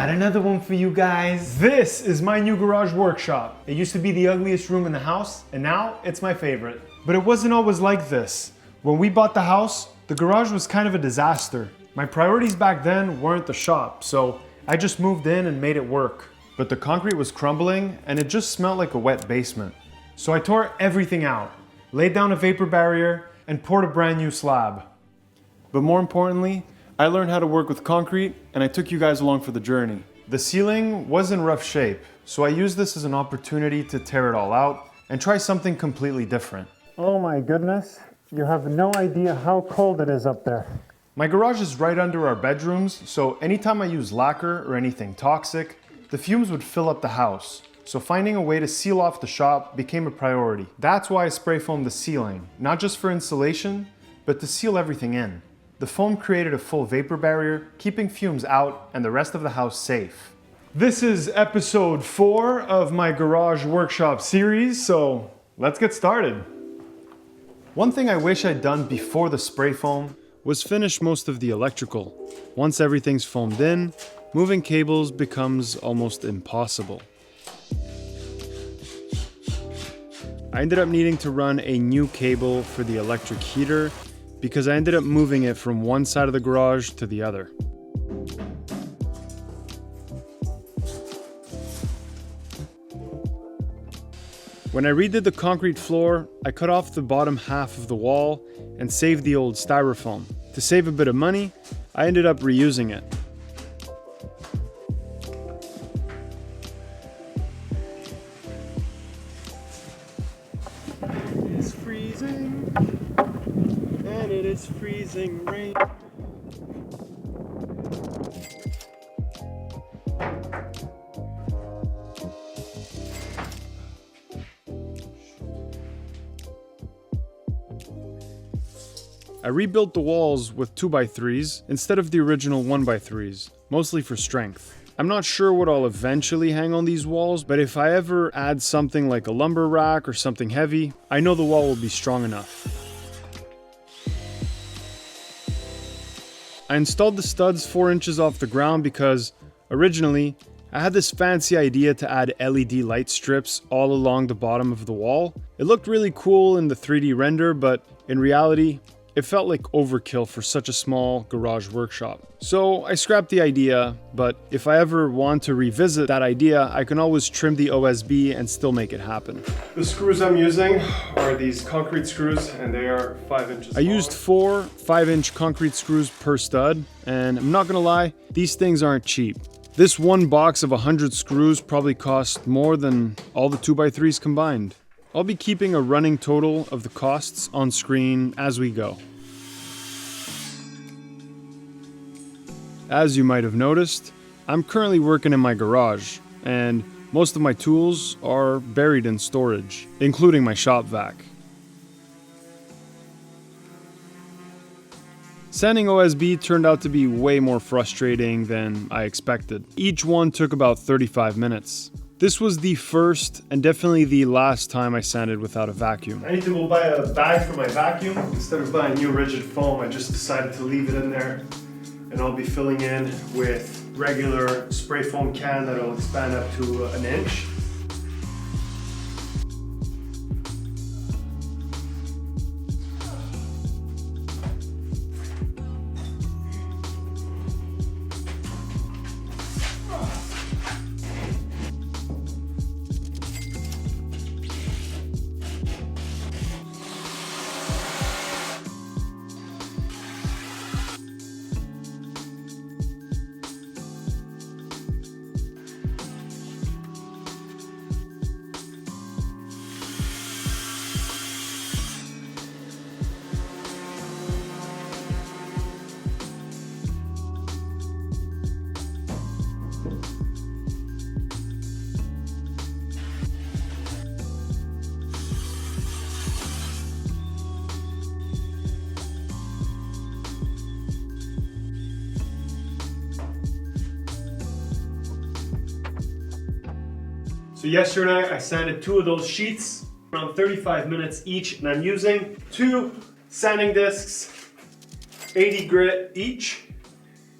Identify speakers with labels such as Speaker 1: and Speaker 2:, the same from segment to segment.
Speaker 1: Got another one for you guys. This is my new garage workshop. It used to be the ugliest room in the house, and now it's my favorite. But it wasn't always like this. When we bought the house, the garage was kind of a disaster. My priorities back then weren't the shop, so I just moved in and made it work. But the concrete was crumbling, and it just smelled like a wet basement. So I tore everything out, laid down a vapor barrier, and poured a brand new slab. But more importantly, I learned how to work with concrete, and I took you guys along for the journey. The ceiling was in rough shape, so I used this as an opportunity to tear it all out and try something completely different.
Speaker 2: Oh my goodness, you have no idea how cold it is up there.
Speaker 1: My garage is right under our bedrooms, so anytime I use lacquer or anything toxic, the fumes would fill up the house. So finding a way to seal off the shop became a priority. That's why I spray foamed the ceiling, not just for insulation, but to seal everything in. The foam created a full vapor barrier, keeping fumes out and the rest of the house safe. This is episode 4 of my garage workshop series, so let's get started. One thing I wish I'd done before the spray foam was finish most of the electrical. Once everything's foamed in, moving cables becomes almost impossible. I ended up needing to run a new cable for the electric heater because I ended up moving it from one side of the garage to the other. When I redid the concrete floor, I cut off the bottom half of the wall and saved the old styrofoam. To save a bit of money, I ended up reusing it. It's freezing, and it is freezing rain. I rebuilt the walls with 2x3s instead of the original 1x3s, mostly for strength. I'm not sure what I'll eventually hang on these walls, but if I ever add something like a lumber rack or something heavy, I know the wall will be strong enough. I installed the studs 4 inches off the ground because, originally, I had this fancy idea to add LED light strips all along the bottom of the wall. It looked really cool in the 3D render, but in reality, it felt like overkill for such a small garage workshop. So I scrapped the idea, but if I ever want to revisit that idea, I can always trim the OSB and still make it happen. The screws I'm using are these concrete screws, and they are 5 inches long. I used 4 5-inch concrete screws per stud, and I'm not gonna lie, these things aren't cheap. This one box of 100 screws probably cost more than all the 2x3s combined. I'll be keeping a running total of the costs on screen as we go. As you might have noticed, I'm currently working in my garage, and most of my tools are buried in storage, including my shop vac. Sanding OSB turned out to be way more frustrating than I expected. Each one took about 35 minutes. This was the first and definitely the last time I sanded without a vacuum. I need to go buy a bag for my vacuum. Instead of buying new rigid foam, I just decided to leave it in there. And I'll be filling in with regular spray foam can that'll expand up to an inch. So yesterday I sanded 2 of those sheets, around 35 minutes each, and I'm using 2 sanding discs, 80 grit each.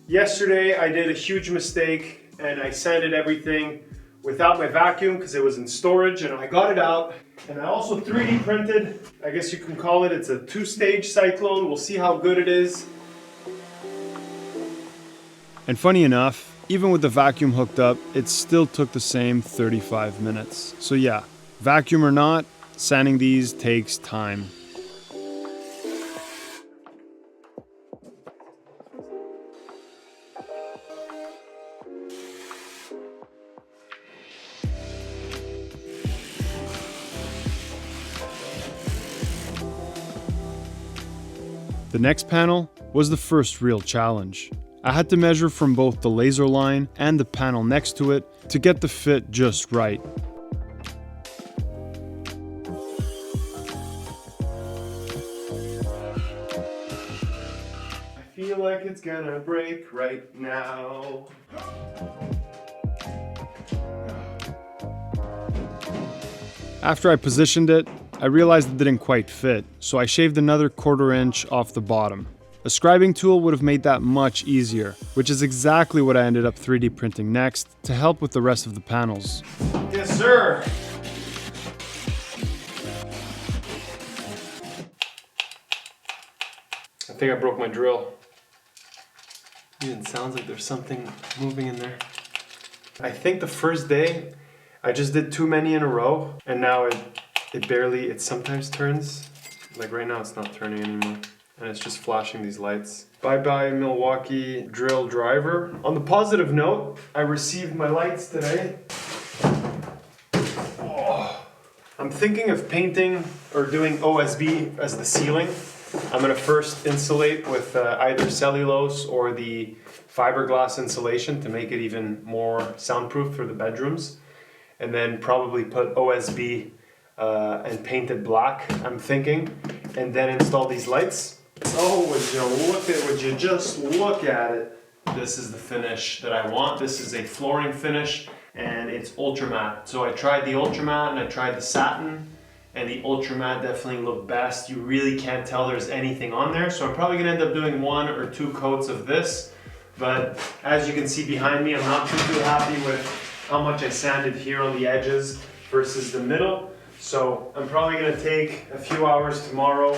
Speaker 1: Yesterday I did a huge mistake and I sanded everything without my vacuum because it was in storage, and I got it out. And I also 3D printed, I guess you can call it, it's a 2-stage cyclone. We'll see how good it is. And funny enough, even with the vacuum hooked up, it still took the same 35 minutes. So yeah, vacuum or not, sanding these takes time. The next panel was the first real challenge. I had to measure from both the laser line and the panel next to it to get the fit just right. I feel like it's gonna break right now. After I positioned it, I realized it didn't quite fit, so I shaved another 1/4 inch off the bottom. A scribing tool would have made that much easier, which is exactly what I ended up 3D printing next to help with the rest of the panels. Yes, sir! I think I broke my drill. Even sounds like there's something moving in there. I think the first day I just did too many in a row, and now it sometimes turns. Like right now it's not turning anymore, and it's just flashing these lights. Bye bye Milwaukee drill driver. On the positive note, I received my lights today. Oh. I'm thinking of painting or doing OSB as the ceiling. I'm gonna first insulate with either cellulose or the fiberglass insulation to make it even more soundproof for the bedrooms. And then probably put OSB and paint it black, I'm thinking, and then install these lights. Oh, would you just look at it. This is the finish that I want. This is a flooring finish, and it's ultra matte. So I tried the ultra matte and I tried the satin, and the ultra matte definitely looked best. You really can't tell there's anything on there. So I'm probably gonna end up doing 1 or 2 coats of this. But as you can see behind me, I'm not too happy with how much I sanded here on the edges versus the middle. So I'm probably gonna take a few hours tomorrow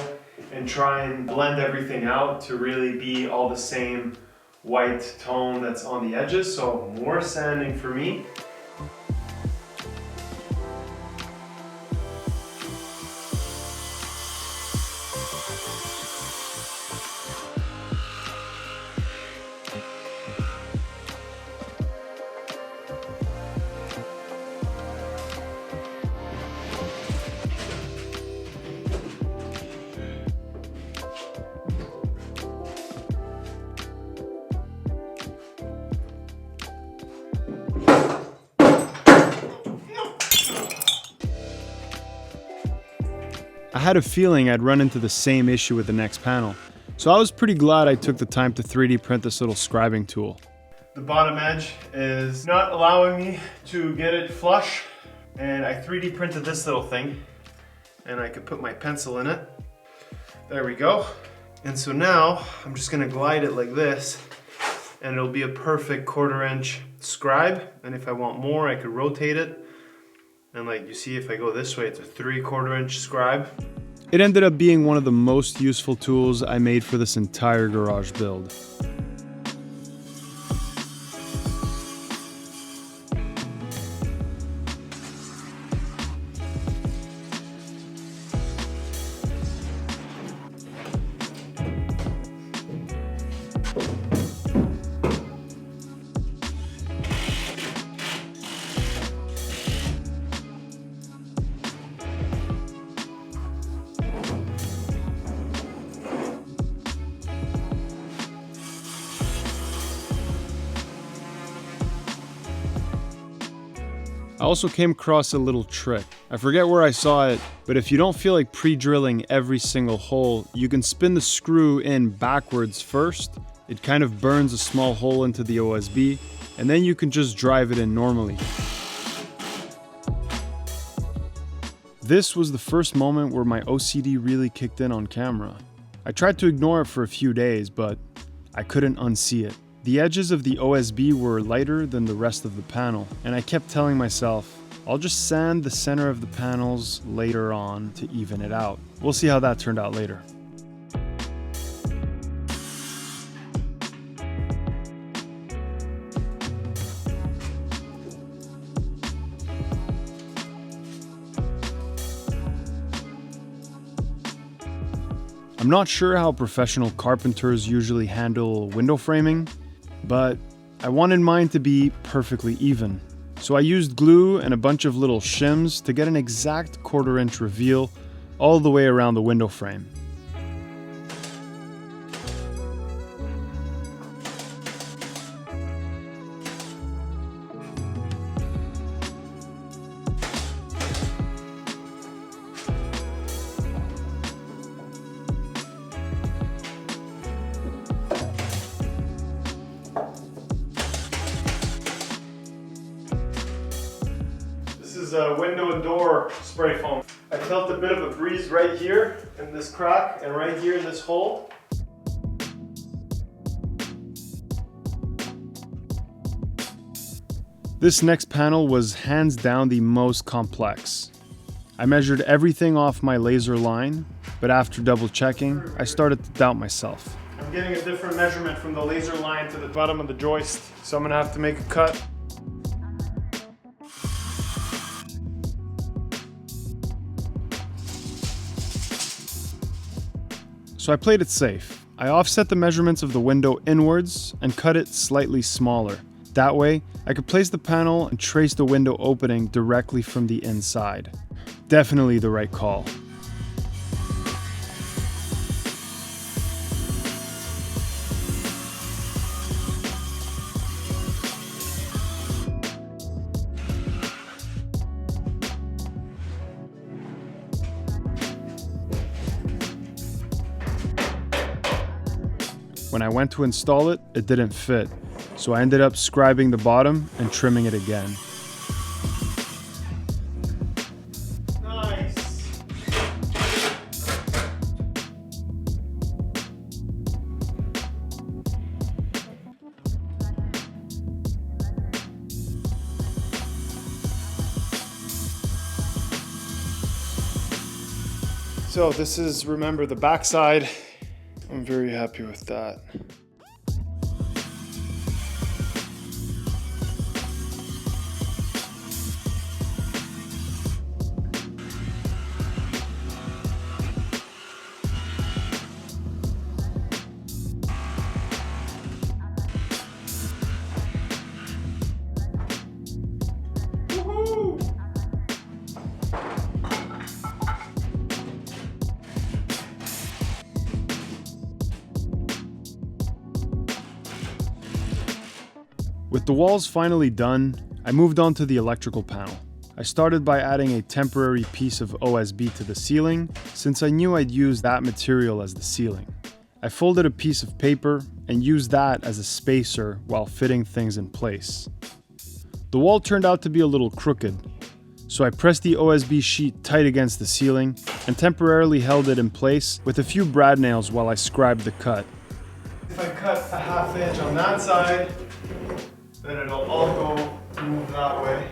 Speaker 1: and try and blend everything out to really be all the same white tone that's on the edges. So more sanding for me. I had a feeling I'd run into the same issue with the next panel, so I was pretty glad I took the time to 3D print this little scribing tool. The bottom edge is not allowing me to get it flush, and I 3D printed this little thing, and I could put my pencil in it. There we go. And so now I'm just gonna glide it like this, and it'll be a perfect 1/4 inch scribe. And if I want more, I could rotate it. And like you see, if I go this way, it's a 3/4 inch scribe. It ended up being one of the most useful tools I made for this entire garage build. I also came across a little trick. I forget where I saw it, but if you don't feel like pre-drilling every single hole, you can spin the screw in backwards first. It kind of burns a small hole into the OSB, and then you can just drive it in normally. This was the first moment where my OCD really kicked in on camera. I tried to ignore it for a few days, but I couldn't unsee it. The edges of the OSB were lighter than the rest of the panel, and I kept telling myself, I'll just sand the center of the panels later on to even it out. We'll see how that turned out later. I'm not sure how professional carpenters usually handle window framing, but I wanted mine to be perfectly even. So I used glue and a bunch of little shims to get an exact 1/4 inch reveal all the way around the window frame. This is a window and door spray foam. I felt a bit of a breeze right here in this crack and right here in this hole. This next panel was hands down the most complex. I measured everything off my laser line, but after double checking, I started to doubt myself. I'm getting a different measurement from the laser line to the bottom of the joist, so I'm gonna have to make a cut. So I played it safe. I offset the measurements of the window inwards and cut it slightly smaller. That way, I could place the panel and trace the window opening directly from the inside. Definitely the right call. When I went to install it, it didn't fit, so I ended up scribing the bottom and trimming it again. Nice. So this is, remember, the backside. I'm very happy with that. With the walls finally done, I moved on to the electrical panel. I started by adding a temporary piece of OSB to the ceiling, since I knew I'd use that material as the ceiling. I folded a piece of paper and used that as a spacer while fitting things in place. The wall turned out to be a little crooked, so I pressed the OSB sheet tight against the ceiling and temporarily held it in place with a few brad nails while I scribed the cut. If I cut a 1/2 inch on that side, then it'll all go move that way.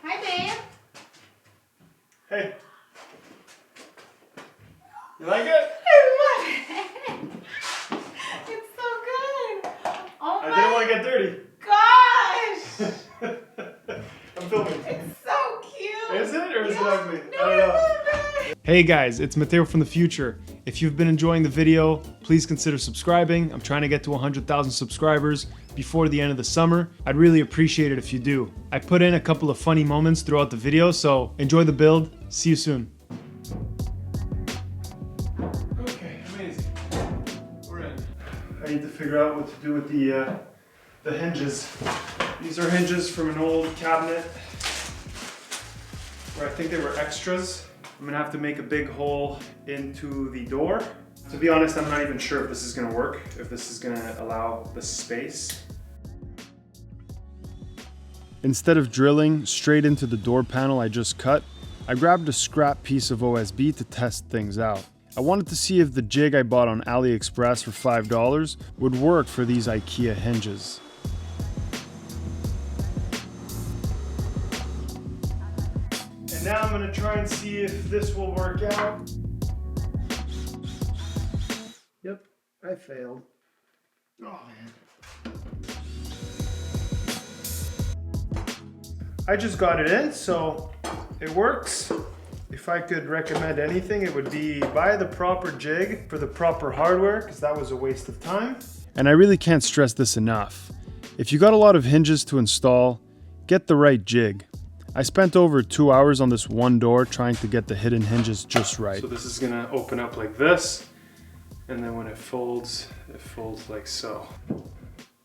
Speaker 3: Hi, babe.
Speaker 1: Hey. You like it?
Speaker 3: I love it. It's so good. Oh
Speaker 1: I
Speaker 3: my
Speaker 1: didn't want to get dirty.
Speaker 3: gosh.
Speaker 1: I'm filming.
Speaker 3: It's so cute.
Speaker 1: Is it or is it
Speaker 3: Yeah.
Speaker 1: ugly?
Speaker 3: No,
Speaker 1: I don't know.
Speaker 3: love it.
Speaker 1: Hey guys, it's Matteo from the future. If you've been enjoying the video, please consider subscribing. I'm trying to get to 100,000 subscribers before the end of the summer. I'd really appreciate it if you do. I put in a couple of funny moments throughout the video, so enjoy the build. See you soon. Okay, amazing. We're in. I need to figure out what to do with the hinges. These are hinges from an old cabinet where I think they were extras. I'm gonna have to make a big hole into the door. To be honest, I'm not even sure if this is gonna work, if this is gonna allow the space. Instead of drilling straight into the door panel I just cut, I grabbed a scrap piece of OSB to test things out. I wanted to see if the jig I bought on AliExpress for $5 would work for these IKEA hinges. And now I'm going to try and see if this will work out. Yep, I failed. Oh man. I just got it in, so it works. If I could recommend anything, it would be buy the proper jig for the proper hardware, because that was a waste of time. And I really can't stress this enough. If you got a lot of hinges to install, get the right jig. I spent over 2 hours on this one door trying to get the hidden hinges just right. So this is gonna open up like this, and then when it folds like so.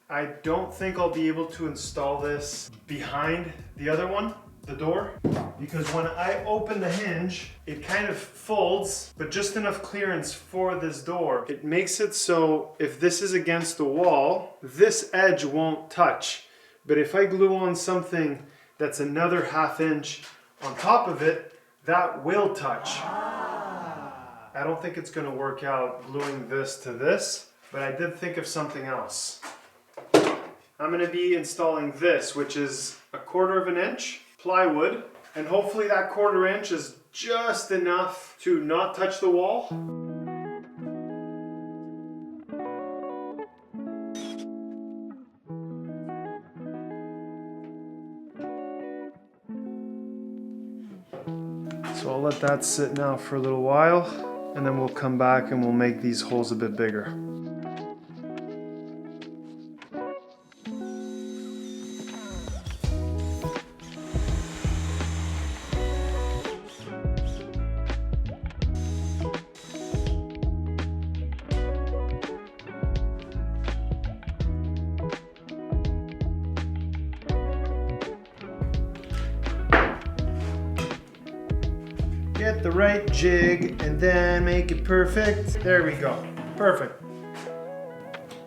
Speaker 1: I don't think I'll be able to install this behind the other one, the door, because when I open the hinge, it kind of folds, but just enough clearance for this door. It makes it so if this is against the wall, this edge won't touch. But if I glue on something that's another ½ inch on top of it, that will touch. I don't think it's gonna work out gluing this to this, but I did think of something else. I'm gonna be installing this, which is 1/4 inch plywood, and hopefully that 1/4 inch is just enough to not touch the wall. So I'll let that sit now for a little while, and then we'll come back and we'll make these holes a bit bigger. Get the right jig and then make it perfect. There we go. Perfect.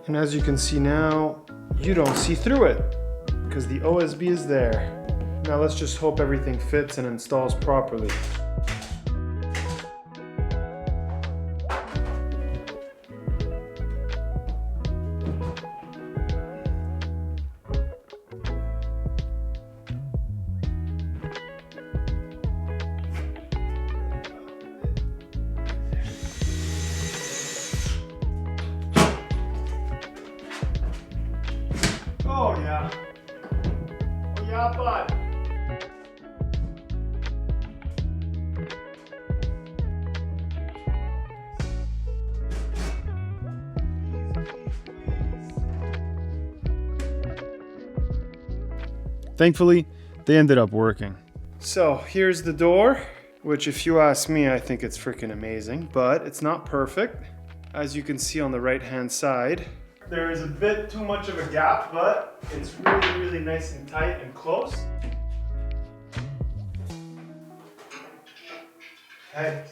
Speaker 1: And as you can see now, you don't see through it because the OSB is there. Now let's just hope everything fits and installs properly. Oh yeah. Oh yeah, bud. Thankfully, they ended up working. So here's the door, which if you ask me, I think it's freaking amazing, but it's not perfect. As you can see on the right-hand side, there is a bit too much of a gap, but it's really, really nice and tight and close. Hey.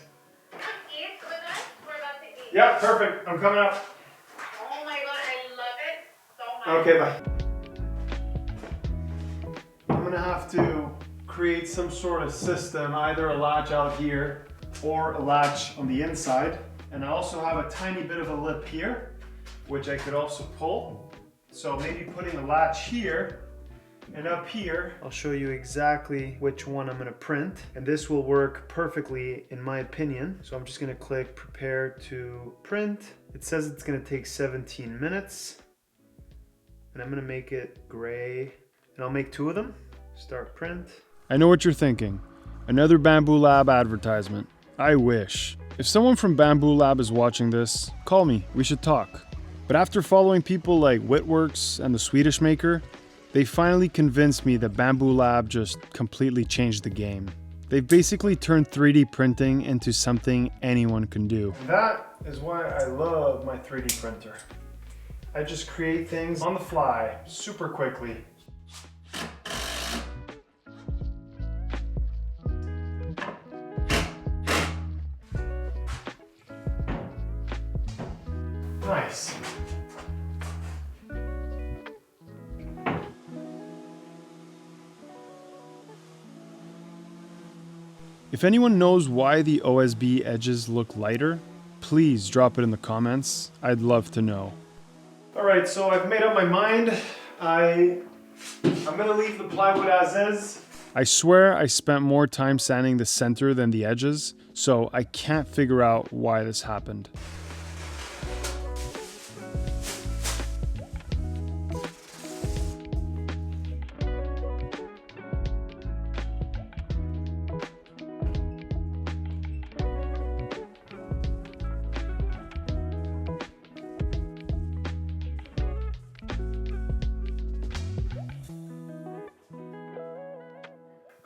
Speaker 1: Yeah, perfect. I'm coming up.
Speaker 3: Oh my god, I love it so much.
Speaker 1: Okay, bye. I'm gonna have to create some sort of system, either a latch out here or a latch on the inside. And I also have a tiny bit of a lip here, which I could also pull. So maybe putting a latch here and up here. I'll show you exactly which one I'm gonna print. And this will work perfectly in my opinion. So I'm just gonna click prepare to print. It says it's gonna take 17 minutes. And I'm gonna make it gray. And I'll make 2 of them. Start print. I know what you're thinking. Another Bamboo Lab advertisement. I wish. If someone from Bamboo Lab is watching this, call me, we should talk. But after following people like Whitworks and the Swedish maker, they finally convinced me that Bamboo Lab just completely changed the game. They've basically turned 3D printing into something anyone can do. And that is why I love my 3D printer. I just create things on the fly, super quickly. Nice. If anyone knows why the OSB edges look lighter, please drop it in the comments. I'd love to know. Alright, so I've made up my mind. I'm gonna leave the plywood as is. I swear I spent more time sanding the center than the edges, so I can't figure out why this happened.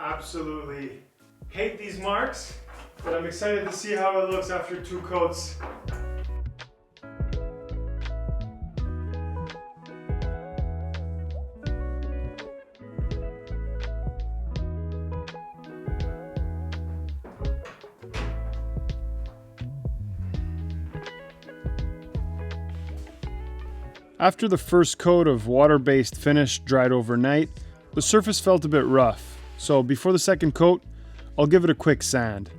Speaker 1: Absolutely hate these marks, but I'm excited to see how it looks after 2 coats. After the first coat of water-based finish dried overnight, the surface felt a bit rough. So before the second coat, I'll give it a quick sand.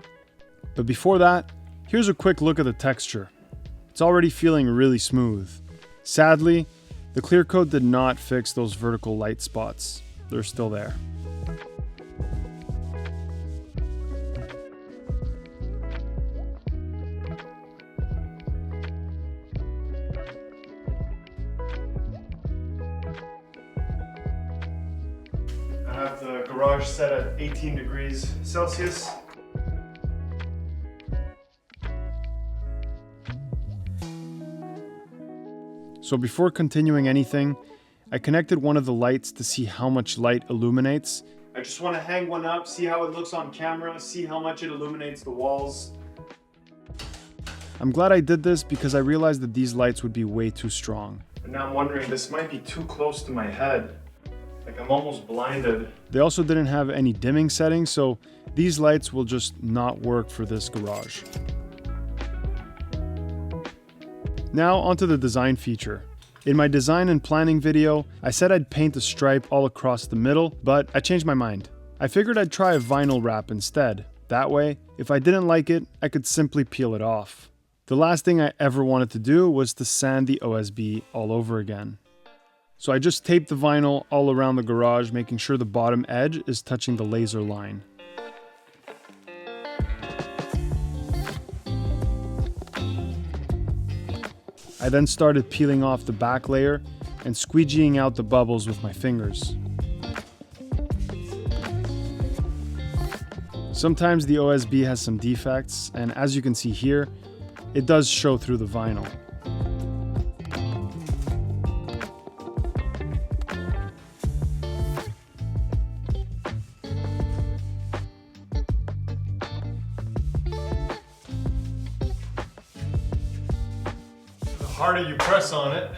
Speaker 1: But before that, here's a quick look at the texture. It's already feeling really smooth. Sadly, the clear coat did not fix those vertical light spots. They're still there. I have the garage set at 18 degrees Celsius. So before continuing anything, I connected one of the lights to see how much light illuminates. I just want to hang one up, see how it looks on camera, see how much it illuminates the walls. I'm glad I did this because I realized that these lights would be way too strong. And now I'm wondering, this might be too close to my head. Like I'm almost blinded. They also didn't have any dimming settings, so these lights will just not work for this garage. Now onto the design feature. In my design and planning video, I said I'd paint a stripe all across the middle, but I changed my mind. I figured I'd try a vinyl wrap instead. That way, if I didn't like it, I could simply peel it off. The last thing I ever wanted to do was to sand the OSB all over again. So I just taped the vinyl all around the garage, making sure the bottom edge is touching the laser line. I then started peeling off the back layer and squeegeeing out the bubbles with my fingers. Sometimes the OSB has some defects, and as you can see here, it does show through the vinyl. The harder you press on it,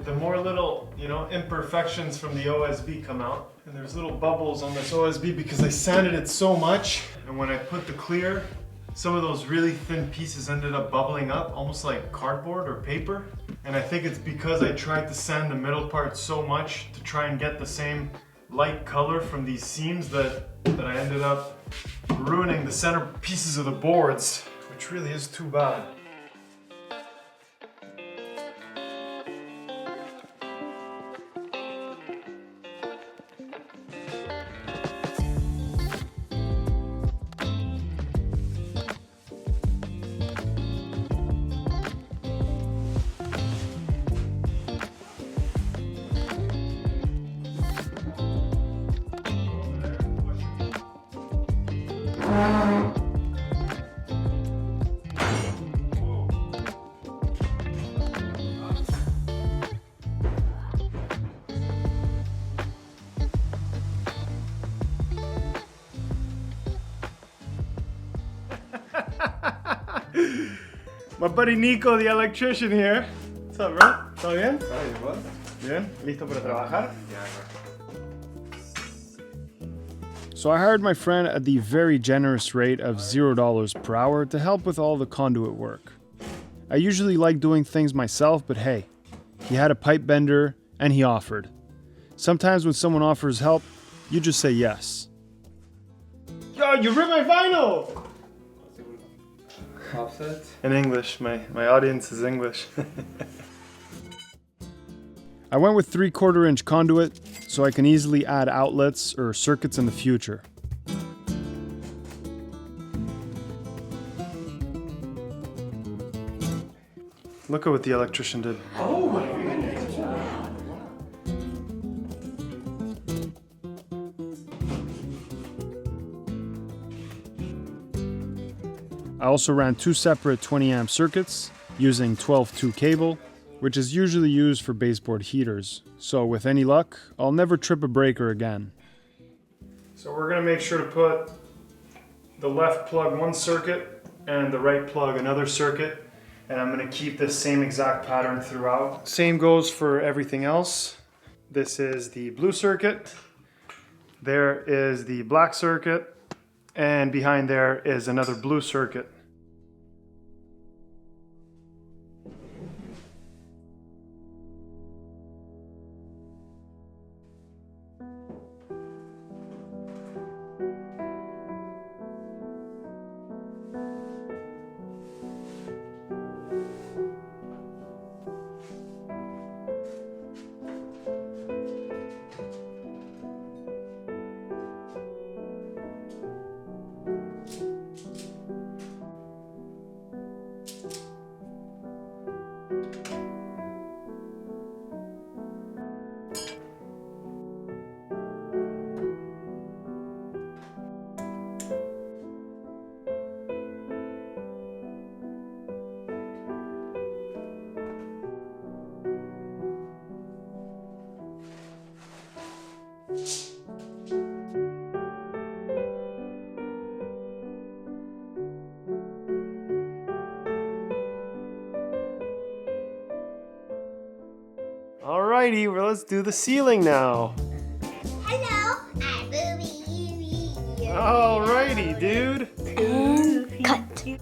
Speaker 1: the more little, imperfections from the OSB come out. And there's little bubbles on this OSB because I sanded it so much. And when I put the clear, some of those really thin pieces ended up bubbling up, almost like cardboard or paper. And I think it's because I tried to sand the middle part so much to try and get the same light color from these seams that I ended up ruining the center pieces of the boards, which really is too bad. My buddy Nico, the electrician here. What's up, bro? ¿Todo bien? Bien? ¿Listo para trabajar? So I hired my friend at the very generous rate of $0 per hour to help with all the conduit work. I usually like doing things myself, but hey, he had a pipe bender and he offered. Sometimes when someone offers help, you just say yes. Yo, you ripped my vinyl!
Speaker 4: Offset?
Speaker 1: In English, my audience is English. I went with 3/4 inch conduit so I can easily add outlets or circuits in the future. Look at what the electrician did.
Speaker 4: Oh my goodness.
Speaker 1: I also ran 2 separate 20 amp circuits using 12-2 cable, which is usually used for baseboard heaters. So with any luck, I'll never trip a breaker again. So we're gonna make sure to put the left plug one circuit and the right plug another circuit, and I'm gonna keep this same exact pattern throughout. Same goes for everything else. This is the blue circuit, there is the black circuit, and behind there is another blue circuit. Alrighty, well, let's do the ceiling now.
Speaker 3: Hello, I'm Booby.
Speaker 1: Alrighty, dude.
Speaker 3: And cut.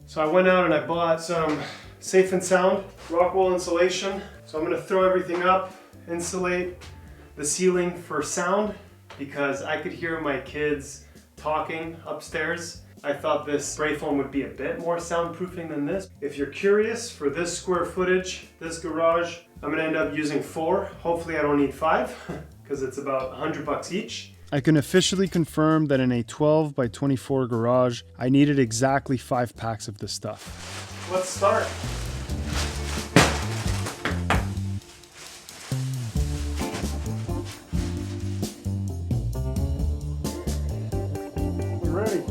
Speaker 1: So I went out and I bought some Safe and Sound Rockwool insulation. So I'm gonna throw everything up, insulate the ceiling for sound, because I could hear my kids talking upstairs. I thought this spray foam would be a bit more soundproofing than this. If you're curious, for this square footage, this garage, I'm gonna end up using 4. Hopefully I don't need 5, because it's about $100 each. I can officially confirm that in a 12 by 24 garage, I needed exactly 5 packs of this stuff. Let's start. We're ready.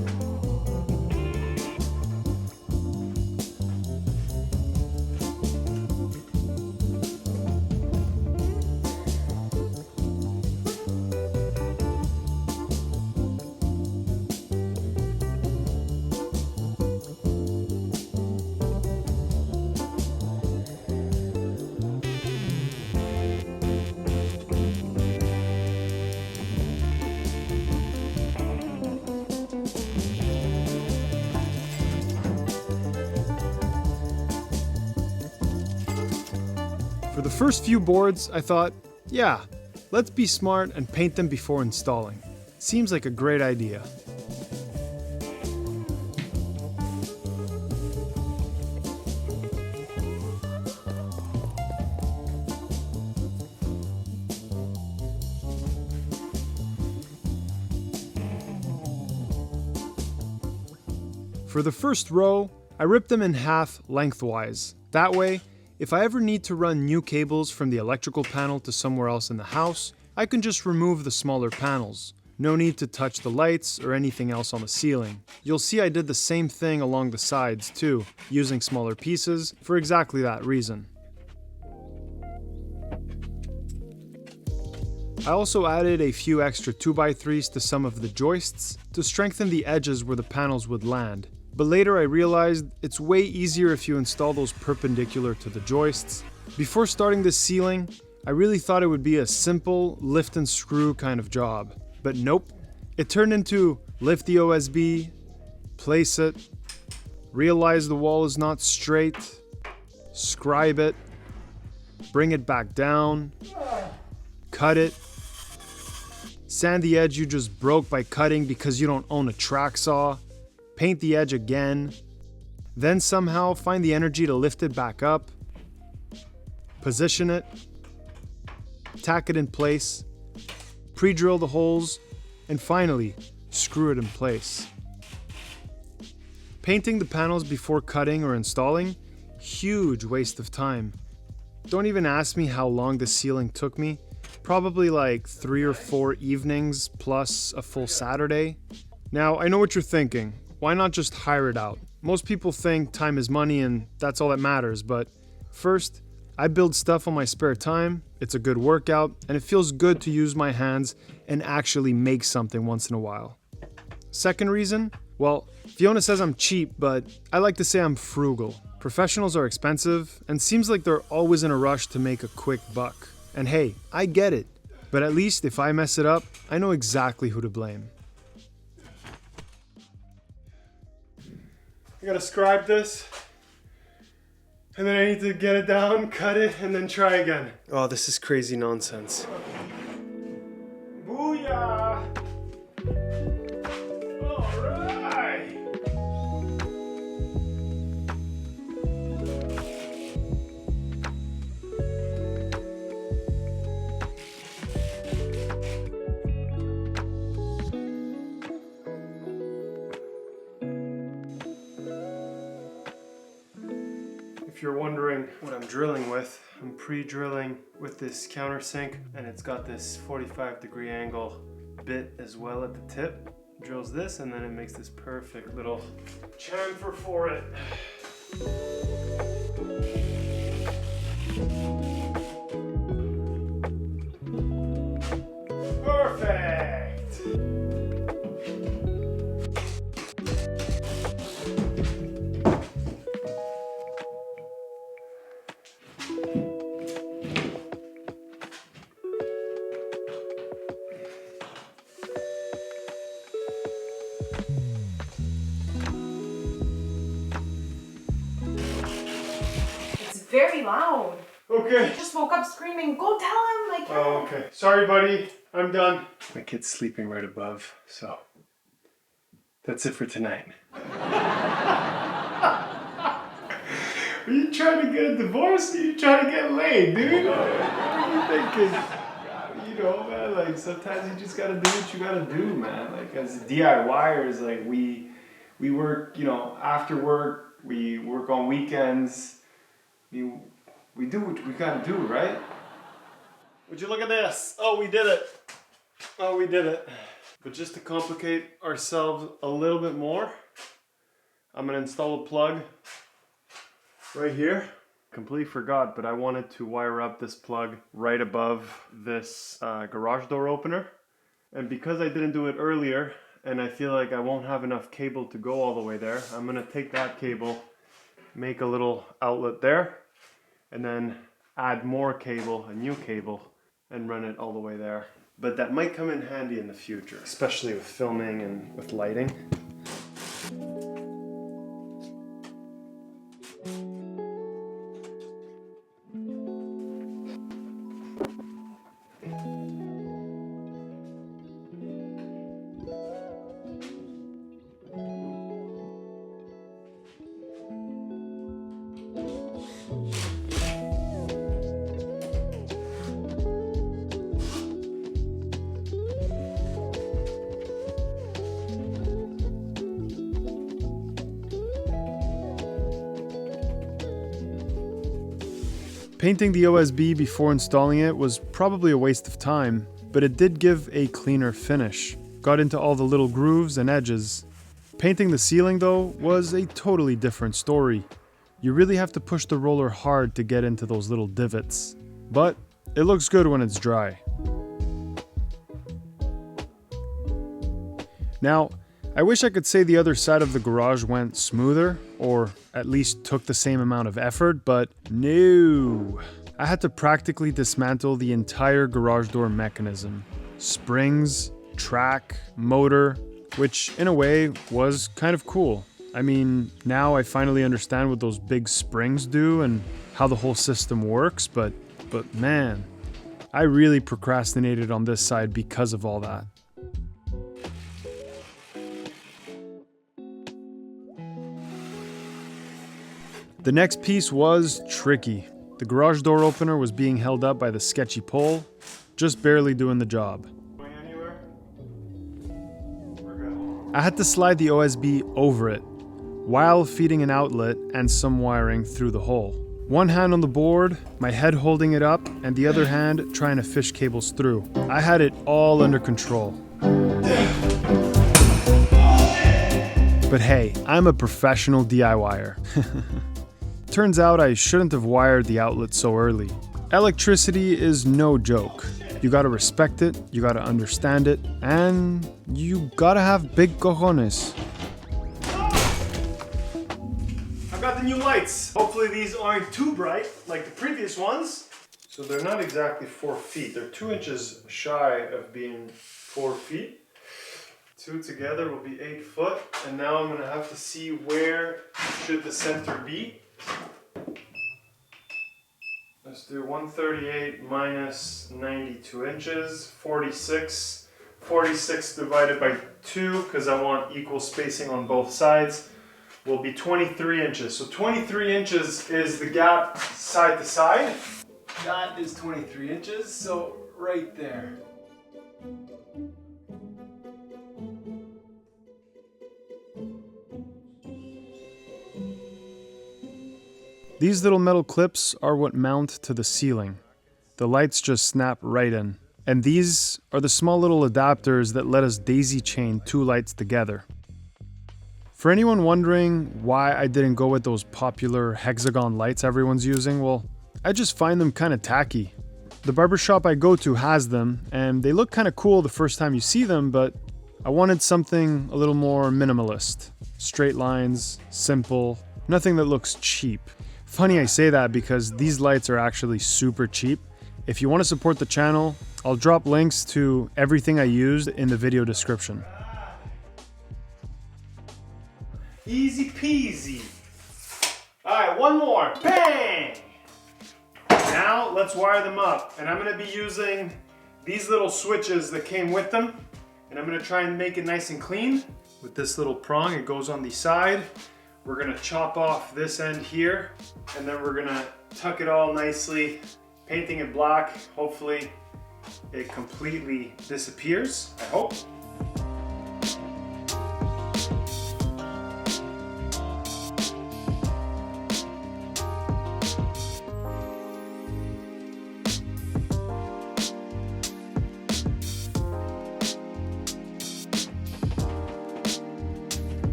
Speaker 1: For the first few boards, I thought, yeah, let's be smart and paint them before installing. Seems like a great idea. For the first row, I ripped them in half lengthwise. That way, if I ever need to run new cables from the electrical panel to somewhere else in the house, I can just remove the smaller panels. No need to touch the lights or anything else on the ceiling. You'll see I did the same thing along the sides too, using smaller pieces for exactly that reason. I also added a few extra 2x3s to some of the joists to strengthen the edges where the panels would land. But later I realized it's way easier if you install those perpendicular to the joists. Before starting this ceiling, I really thought it would be a simple lift and screw kind of job. But nope, it turned into lift the OSB, place it, realize the wall is not straight, scribe it, bring it back down, cut it, sand the edge you just broke by cutting because you don't own a track saw, paint the edge again, then somehow find the energy to lift it back up, position it, tack it in place, pre-drill the holes, and finally screw it in place. Painting the panels before cutting or installing, huge waste of time. Don't even ask me how long the sealing took me. Probably like 3 or 4 evenings plus a full Saturday. Now, I know what you're thinking. Why not just hire it out? Most people think time is money and that's all that matters, but first, I build stuff on my spare time, it's a good workout, and it feels good to use my hands and actually make something once in a while. Second reason? Well, Fiona says I'm cheap, but I like to say I'm frugal. Professionals are expensive, and seems like they're always in a rush to make a quick buck. And hey, I get it, but at least if I mess it up, I know exactly who to blame. I gotta scribe this, and then I need to get it down, cut it, and then try again. Oh, this is crazy nonsense. Booyah! Alright! If you're wondering what I'm drilling with, I'm pre-drilling with this countersink, and it's got this 45-degree angle bit as well at the tip. Drills this, and then it makes this perfect little chamfer for it. Perfect!
Speaker 3: Very loud.
Speaker 1: Okay.
Speaker 3: I just woke up screaming, go tell him, like.
Speaker 1: Oh, okay. Sorry, buddy. I'm done. My kid's sleeping right above, so that's it for tonight. Are you trying to get a divorce or are you trying to get laid, dude? What are you thinking? You know, man, like sometimes you just gotta do what you gotta do, man. Like as DIYers, like we work, you know, after work, we work on weekends. We do what we gotta do, right? Would you look at this? Oh, we did it. Oh, we did it. But just to complicate ourselves a little bit more, I'm gonna install a plug right here. Completely forgot, but I wanted to wire up this plug right above this garage door opener. And because I didn't do it earlier, and I feel like I won't have enough cable to go all the way there, I'm gonna take that cable, make a little outlet there, and then add more cable, a new cable, and run it all the way there. But that might come in handy in the future, especially with filming and with lighting. Painting the OSB before installing it was probably a waste of time, but it did give a cleaner finish. Got into all the little grooves and edges. Painting the ceiling though was a totally different story. You really have to push the roller hard to get into those little divots. But it looks good when it's dry. Now, I wish I could say the other side of the garage went smoother, or at least took the same amount of effort, but no. I had to practically dismantle the entire garage door mechanism. Springs, track, motor, which in a way was kind of cool. I mean, now I finally understand what those big springs do and how the whole system works, but man, I really procrastinated on this side because of all that. The next piece was tricky. The garage door opener was being held up by the sketchy pole, just barely doing the job.
Speaker 2: Going anywhere? We're good.
Speaker 1: I had to slide the OSB over it, while feeding an outlet and some wiring through the hole. One hand on the board, my head holding it up, and the other hand trying to fish cables through. I had it all under control. But hey, I'm a professional DIYer. Turns out I shouldn't have wired the outlet so early. Electricity is no joke. You gotta respect it, you gotta understand it, and you gotta have big cojones.
Speaker 2: I've got the new lights. Hopefully these aren't too bright like the previous ones. So they're not exactly 4 feet. They're 2 inches shy of being 4 feet. 2 together will be 8 foot. And now I'm gonna have to see where should the center be. Let's do 138 minus 92 inches, 46. 46 divided by 2, because I want equal spacing on both sides, will be 23 inches. So 23 inches is the gap side to side. That is 23 inches, so right there.
Speaker 1: These little metal clips are what mount to the ceiling. The lights just snap right in. And these are the small little adapters that let us daisy chain 2 lights together. For anyone wondering why I didn't go with those popular hexagon lights everyone's using, well, I just find them kind of tacky. The barbershop I go to has them, and they look kind of cool the first time you see them, but I wanted something a little more minimalist. Straight lines, simple, nothing that looks cheap. Funny I say that because these lights are actually super cheap. If you want to support the channel, I'll drop links to everything I used in the video description.
Speaker 2: Easy peasy. All right, one more. Bang! Now let's wire them up. And I'm gonna be using these little switches that came with them. And I'm gonna try and make it nice and clean. With this little prong, it goes on the side. We're gonna chop off this end here, and then we're gonna tuck it all nicely, painting it black. Hopefully it completely disappears, I hope.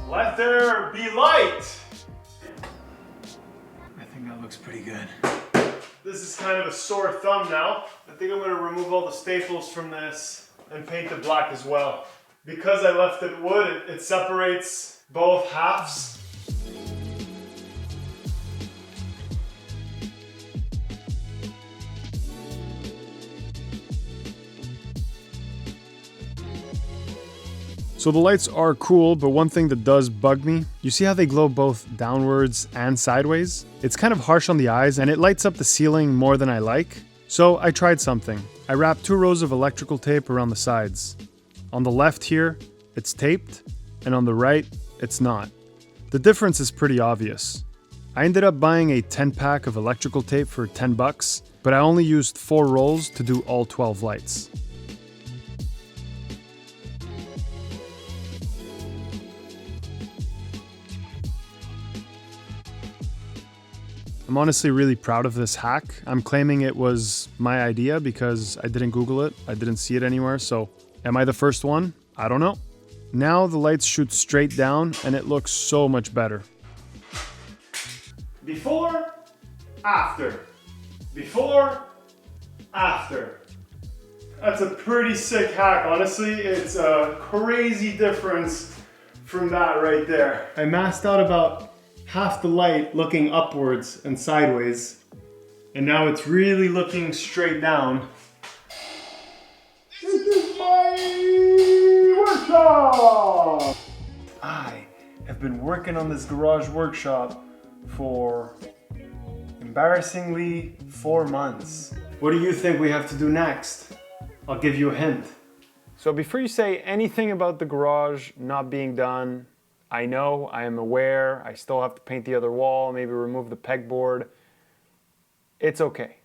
Speaker 2: Let there be light! I think that looks pretty good. This is kind of a sore thumb now. I think I'm gonna remove all the staples from this and paint it black as well. Because I left it wood, it separates both halves.
Speaker 1: So the lights are cool, but one thing that does bug me, you see how they glow both downwards and sideways? It's kind of harsh on the eyes and it lights up the ceiling more than I like. So I tried something. I wrapped 2 rows of electrical tape around the sides. On the left here, it's taped, and on the right, it's not. The difference is pretty obvious. I ended up buying a 10-pack of electrical tape for 10 bucks, but I only used 4 rolls to do all 12 lights. I'm honestly really proud of this hack. I'm claiming it was my idea because I didn't Google it, I didn't see it anywhere, so am I the first one? I don't know. Now the lights shoot straight down and it looks so much better.
Speaker 2: Before, after. Before, after. That's a pretty sick hack, honestly. It's a crazy difference from that right there. I masked out about half the light looking upwards and sideways, and now it's really looking straight down. This is my workshop! been working on this garage workshop for embarrassingly 4 months. What do you think we have to do next? I'll give you a hint.
Speaker 1: So before you say anything about the garage not being done, I know, I am aware, I still have to paint the other wall, maybe remove the pegboard. It's okay.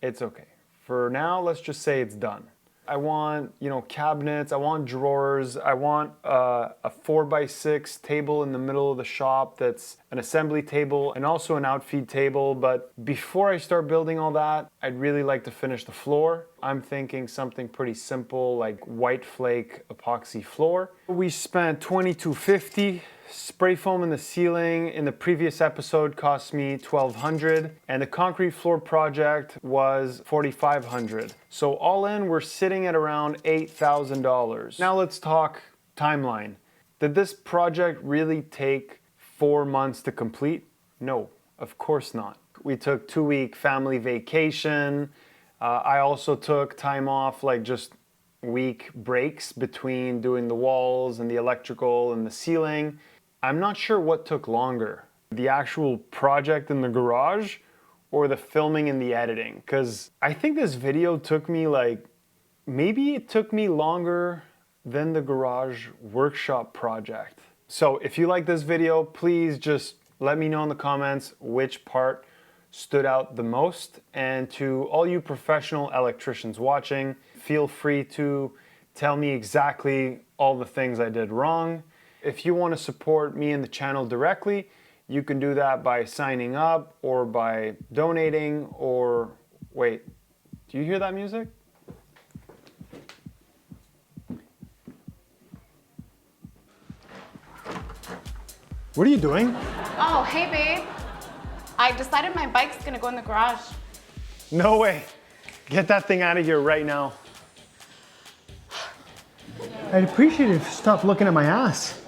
Speaker 1: It's okay. For now, let's just say it's done. I want, cabinets, I want drawers, I want a 4x6 table in the middle of the shop that's an assembly table and also an outfeed table. But before I start building all that, I'd really like to finish the floor. I'm thinking something pretty simple like white flake epoxy floor. We spent $22.50. Spray foam in the ceiling in the previous episode cost me $1,200 and the concrete floor project was $4,500. So all in, we're sitting at around $8,000. Now let's talk timeline. Did this project really take 4 months to complete? No, of course not. We took 2-week family vacation. I also took time off, like just week breaks between doing the walls and the electrical and the ceiling. I'm not sure what took longer, the actual project in the garage or the filming and the editing, because I think this video took me maybe it took me longer than the garage workshop project. So if you like this video, please just let me know in the comments which part stood out the most. And to all you professional electricians watching, feel free to tell me exactly all the things I did wrong. If you want to support me and the channel directly, you can do that by signing up or by donating or... Wait, do you hear that music?
Speaker 2: What are you doing?
Speaker 3: Oh, hey babe. I decided my bike's gonna go in the garage.
Speaker 2: No way. Get that thing out of here right now. I'd appreciate it if you stopped looking at my ass.